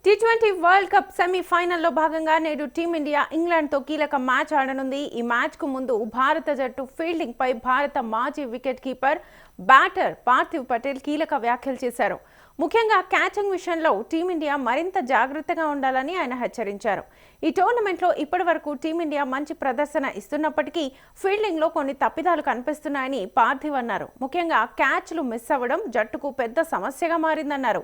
T20 world cup సెమీఫైనల్లో భాగంగా నేడు టీమిండియా ఇంగ్లాండ్తో కీలక మ్యాచ్ ఆడనుంది. ఈ మ్యాచ్కు ముందు భారత జట్టు ఫీల్డింగ్పై భారత మాజీ wicket keeper batter Parthiv Patel కీలక వ్యాఖ్యలు చేశారు. ముఖ్యంగా క్యాచింగ్ విషయంలో టీమిండియా మరింత జాగ్రత్తగా ఉండాలని ఆయన హెచ్చరించారు. ఈ టోర్నమెంట్లో ఇప్పటివరకు టీమిండియా మంచి ప్రదర్శన ఇస్తున్నప్పటికీ ఫీల్డింగ్లో కొన్ని తప్పిదాలు కనిపిస్తున్నాయని పార్థివ్ అన్నారు. ముఖ్యంగా క్యాచ్లు మిస్ అవ్వడం జట్టుకు పెద్ద సమస్యగా మారిందన్నారు.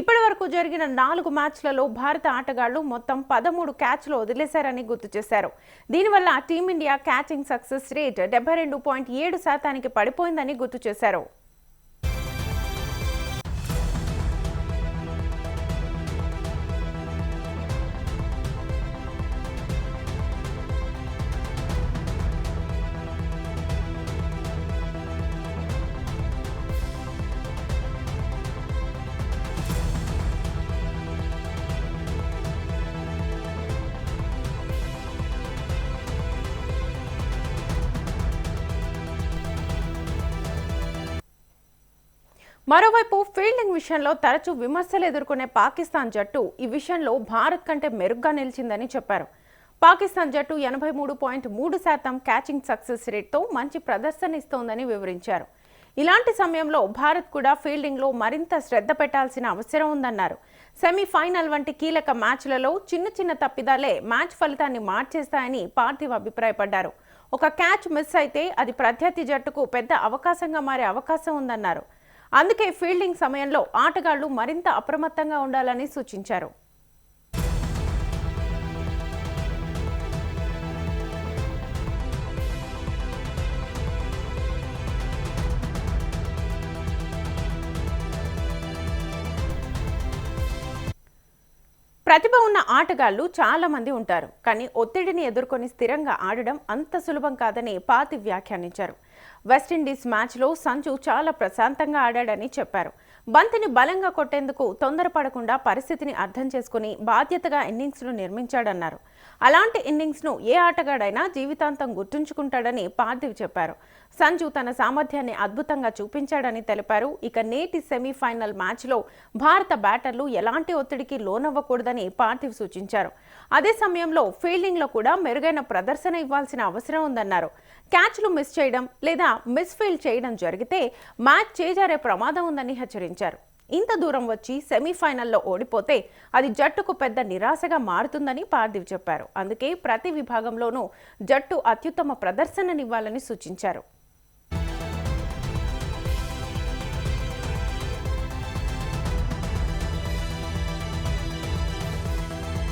ఇప్పటివరకు జరిగిన 4 మ్యాచ్లలో భారత ఆటగాళ్లు మొత్తం 13 క్యాచ్లు వదిలేశారని గుర్తు చేశారు. దీనివల్ల టీమిండియా క్యాచింగ్ సక్సెస్ రేట్ 72.7% పడిపోయిందని గుర్తు చేశారు. మరోవైపు ఫీల్డింగ్ విషయంలో తరచూ విమర్శలు ఎదుర్కొనే పాకిస్తాన్ జట్టు ఈ విషయంలో భారత్ కంటే మెరుగ్గా నిలిచిందని చెప్పారు. పాకిస్తాన్ జట్టు 83.3% క్యాచింగ్ సక్సెస్ రేట్తో మంచి ప్రదర్శన ఇస్తోందని వివరించారు. ఇలాంటి సమయంలో భారత్ కూడా ఫీల్డింగ్లో మరింత శ్రద్ధ పెట్టాల్సిన అవసరం ఉందన్నారు. సెమీఫైనల్ వంటి కీలక మ్యాచ్లలో చిన్న తప్పిదాలే మ్యాచ్ ఫలితాన్ని మార్చేస్తాయని పార్థివ్ అభిప్రాయపడ్డారు. ఒక క్యాచ్ మిస్ అయితే అది ప్రత్యర్థి జట్టుకు పెద్ద అవకాశంగా మారే అవకాశం ఉందన్నారు. అందుకే ఫీల్డింగ్ సమయంలో ఆటగాళ్లు మరింత అప్రమత్తంగా ఉండాలని సూచించారు. ప్రతిభ ఉన్న ఆటగాళ్లు చాలా మంది ఉంటారు, కానీ ఒత్తిడిని ఎదుర్కొని స్థిరంగా ఆడడం అంత సులభం కాదని పార్థివ్ వ్యాఖ్యానించారు. వెస్టిండీస్ మ్యాచ్లో సంజు చాలా ప్రశాంతంగా ఆడాడని చెప్పారు. బంతిని బలంగా కొట్టేందుకు తొందరపడకుండా పరిస్థితిని అర్థం చేసుకుని బాధ్యతగా ఇన్నింగ్స్ను నిర్మించాడన్నారు. అలాంటి ఇన్నింగ్స్ను ఏ ఆటగాడైనా జీవితాంతం గుర్తుంచుకుంటాడని పార్థివ్ చెప్పారు. సంజు తన సామర్థ్యాన్ని అద్భుతంగా చూపించాడని తెలిపారు. ఇక నేటి సెమీఫైనల్ మ్యాచ్లో భారత బ్యాటర్లు ఎలాంటి ఒత్తిడికి లోనవ్వకూడదని పార్థివ్ సూచించారు. అదే సమయంలో ఫీల్డింగ్లో కూడా మెరుగైన ప్రదర్శన ఇవ్వాల్సిన అవసరం ఉందన్నారు. క్యాచ్లు మిస్ చేయడం లేదా మిస్ఫీల్డ్ చేయడం జరిగితే మ్యాచ్ చేజారే ప్రమాదం ఉందని హెచ్చరించారు. ఇంత దూరం వచ్చి సెమీఫైనల్లో ఓడిపోతే అది జట్టుకు పెద్ద నిరాశగా మారుతుందని పార్థివ్ చెప్పారు. అందుకే ప్రతి విభాగంలోనూ జట్టు అత్యుత్తమ ప్రదర్శననివ్వాలని సూచించారు.